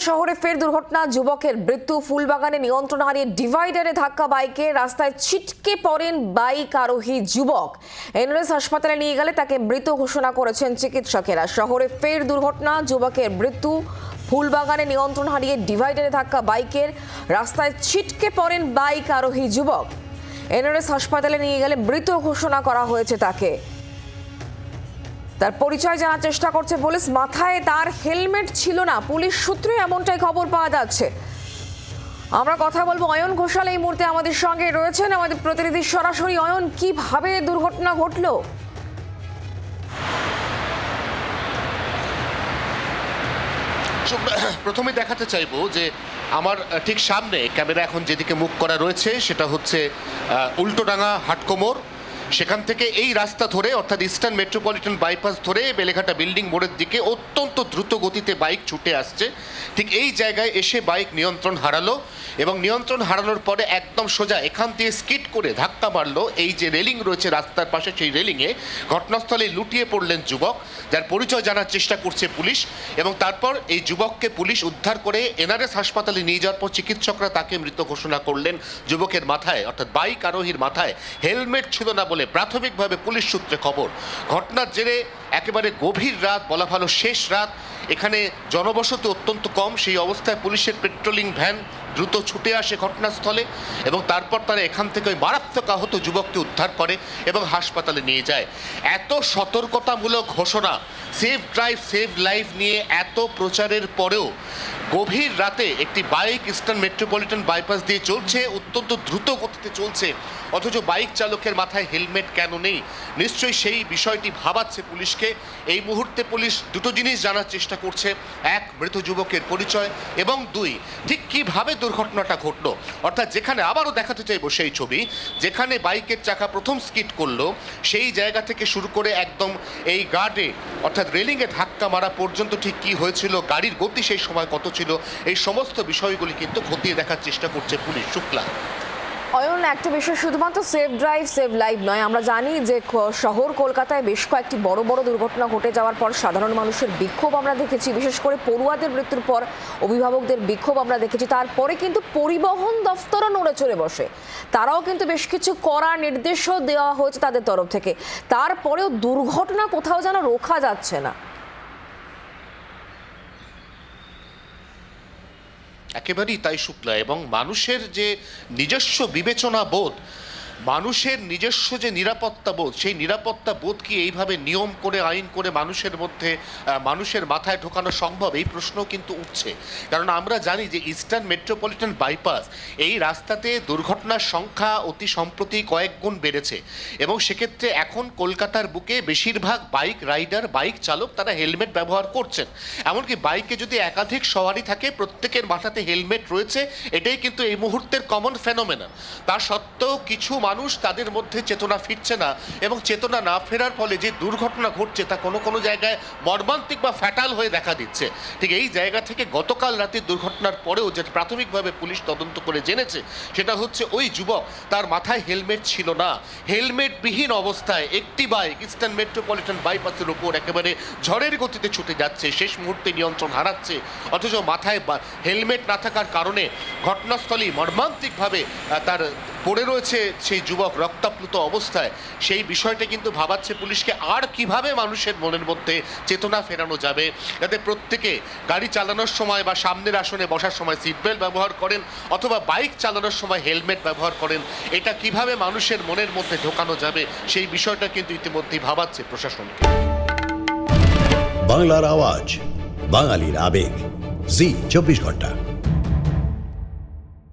শহরে ফের দুর্ঘটনা, যুবকের মৃত্যু। ফুলবাগানে নিয়ন্ত্রণ হারিয়ে ডিভাইডারে ধাক্কা বাইকে রাস্তায় ছিটকে পড়েন বাইক আরোহী যুবক। এনআরএস হাসপাতালে নিয়ে গেলে তাকে মৃত ঘোষণা করেছেন চিকিৎসকেরা। শহরে ফের দুর্ঘটনা, যুবকের মৃত্যু। ফুলবাগানে নিয়ন্ত্রণ হারিয়ে ডিভাইডারে ধাক্কা বাইকের রাস্তায় ছিটকে পড়েন বাইক আরোহী যুবক। এনআরএস হাসপাতালে নিয়ে গেলে মৃত ঘোষণা করা হয়েছে তাকে। তার পরিচয় জানার চেষ্টা করছে পুলিশ। মাথায় তার হেলমেট ছিল না, পুলিশ সূত্রে এমনটাই খবর পাওয়া যাচ্ছে। আমরা কথা বলবো অয়ন ঘোষাল এই মুহূর্তে আমাদের সঙ্গে রয়েছেন, আমাদের প্রতিনিধি সরাসরি। অয়ন, কিভাবে দুর্ঘটনা ঘটলো? প্রথমে দেখাতে চাইবো যে আমার ঠিক সামনে ক্যামেরা এখন যেদিকে মুখ করা রয়েছে সেটা হচ্ছে উল্টোডাঙ্গা হাটকোমর। সেখান থেকে এই রাস্তা ধরে অর্থাৎ ইস্টার্ন মেট্রোপলিটন বাইপাস ধরে বেলেঘাটা বিল্ডিং মোড়ের দিকে অত্যন্ত দ্রুত গতিতে বাইক ছুটে আসছে। ঠিক এই জায়গায় এসে বাইক নিয়ন্ত্রণ হারালো এবং নিয়ন্ত্রণ হারানোর পরে একদম সোজা এখান দিয়ে স্কিড করে ধাক্কা মারলো এই যে রেলিং রয়েছে রাস্তার পাশে, সেই রেলিংয়ে। ঘটনাস্থলে লুটিয়ে পড়লেন যুবক, যার পরিচয় জানার চেষ্টা করছে পুলিশ। এবং তারপর এই যুবককে পুলিশ উদ্ধার করে এনআরএস হাসপাতালে নিয়ে যাওয়ার পর চিকিৎসকরা তাকে মৃত ঘোষণা করলেন। যুবকের মাথায় অর্থাৎ বাইক আরোহীর মাথায় হেলমেট ছিল না বলে প্রাথমিকভাবে পুলিশ সূত্রে খবর। ঘটনার জেরে একেবারে গভীর রাত, বলা ভালো শেষ রাত, এখানে জনবসতি অত্যন্ত কম। সেই অবস্থায় পুলিশের পেট্রোলিং ভ্যান দ্রুত ছুটে আসে ঘটনাস্থলে এবং তারপর তারা এখান থেকে ওই মারাত্মক আহত যুবককে উদ্ধার করে এবং হাসপাতালে নিয়ে যায়। এত সতর্কতামূলক ঘোষণা, সেফ ড্রাইভ সেভ লাইফ নিয়ে এত প্রচারের পরেও গভীর রাতে একটি বাইক ইস্টার্ন মেট্রোপলিটন বাইপাস দিয়ে চলছে, অত্যন্ত দ্রুত গতিতে চলছে, অথচ বাইক চালকের মাথায় হেলমেট কেন নেই? নিশ্চয়ই সেই বিষয়টি ভাবাচ্ছে পুলিশকে। এই মুহূর্তে পুলিশ দুটো জিনিস জানার চেষ্টা করছে: এক, মৃত যুবকের পরিচয়, এবং দুই, ঠিক কীভাবে দুর্ঘটনাটা ঘটলো। অর্থাৎ যেখানে আবারও দেখাতে চাইব সেই ছবি, যেখানে বাইকের চাকা প্রথম স্কিড করলো সেই জায়গা থেকে শুরু করে একদম এই গার্ডে অর্থাৎ রেলিংয়ে ধাক্কা মারা পর্যন্ত ঠিক কী হয়েছিল, গাড়ির গতি সেই সময় কত ছিল, এই সমস্ত বিষয়গুলি কিন্তু খতিয়ে দেখার চেষ্টা করছে পুলিশ। শুক্লা। অয়ন, একটা বিষয়, শুধুমাত্র সেফ ড্রাইভ সেভ লাইফ নয়, আমরা জানি যে শহর কলকাতায় বেশ কয়েকটি বড় বড় দুর্ঘটনা ঘটে যাওয়ার পর সাধারণ মানুষের বিক্ষোভ আমরা দেখেছি। বিশেষ করে পড়ুয়াদের মৃত্যুর পর অভিভাবকদের বিক্ষোভ আমরা দেখেছি। তারপরে কিন্তু পরিবহন দফতরও নড়ে চড়ে বসে, তারাও কিন্তু বেশ কিছু কড়া নির্দেশও দেওয়া হয়েছে তাদের তরফ থেকে। তারপরেও দুর্ঘটনা কোথাও যেন রোখা যাচ্ছে না। একেবারেই তাই শুক্লা। এবং মানুষের যে নিজস্ব বিবেচনা বোধ, মানুষের নিজস্ব যে নিরাপত্তা বোধ, সেই নিরাপত্তা বোধ কি এইভাবে নিয়ম করে আইন করে মানুষের মধ্যে মানুষের মাথায় ঢোকানো সম্ভব? এই প্রশ্ন কিন্তু উঠছে। কারণ আমরা জানি যে ইস্টার্ন মেট্রোপলিটন বাইপাস, এই রাস্তাতে দুর্ঘটনার সংখ্যা অতি সম্প্রতি কয়েক গুণ বেড়েছে এবং সেক্ষেত্রে এখন কলকাতার বুকে বেশিরভাগ বাইক রাইডার, বাইক চালক তারা হেলমেট ব্যবহার করছেন। এমনকি বাইকে যদি একাধিক সওয়ারি থাকে, প্রত্যেকের মাথাতে হেলমেট রয়েছে, এটাই কিন্তু এই মুহূর্তের কমন ফেনোমেনা। তা সত্ত্বেও কিছু মানুষ, তাদের মধ্যে চেতনা ফিরছে না এবং চেতনা না ফেরার ফলে যে দুর্ঘটনা ঘটছে তা কোনো কোনো জায়গায় মর্মান্তিক বা ফ্যাটাল হয়ে দেখা দিচ্ছে। ঠিক এই জায়গা থেকে গতকাল রাতের দুর্ঘটনার পরেও যেটা প্রাথমিকভাবে পুলিশ তদন্ত করে জেনেছে সেটা হচ্ছে ওই যুবক, তার মাথায় হেলমেট ছিল না। হেলমেটবিহীন অবস্থায় একটি বাইক ইস্টার্ন মেট্রোপলিটন বাইপাসের উপর একেবারে ঝড়ের গতিতে ছুটে যাচ্ছে, শেষ মুহূর্তে নিয়ন্ত্রণ হারাচ্ছে, অথচ মাথায় হেলমেট না থাকার কারণে ঘটনাস্থলেই মর্মান্তিকভাবে তার পড়ে রয়েছে সেই যুবক রক্তাপ্লুত অবস্থায়। সেই বিষয়টা কিন্তু ভাবাচ্ছে পুলিশকে, আর কিভাবে মানুষের মনের মধ্যে চেতনা ফেরানো যাবে যাতে প্রত্যেকে গাড়ি চালানোর সময় বা সামনের আসনে বসার সময় সিট বেল্ট ব্যবহার করেন অথবা বাইক চালানোর সময় হেলমেট ব্যবহার করেন। এটা কিভাবে মানুষের মনের মধ্যে ঢোকানো যাবে সেই বিষয়টা কিন্তু ইতিমধ্যেই ভাবাচ্ছে প্রশাসনকে। বাংলার আওয়াজ, বাঙালির আবেগ, জি 24 ঘন্টা।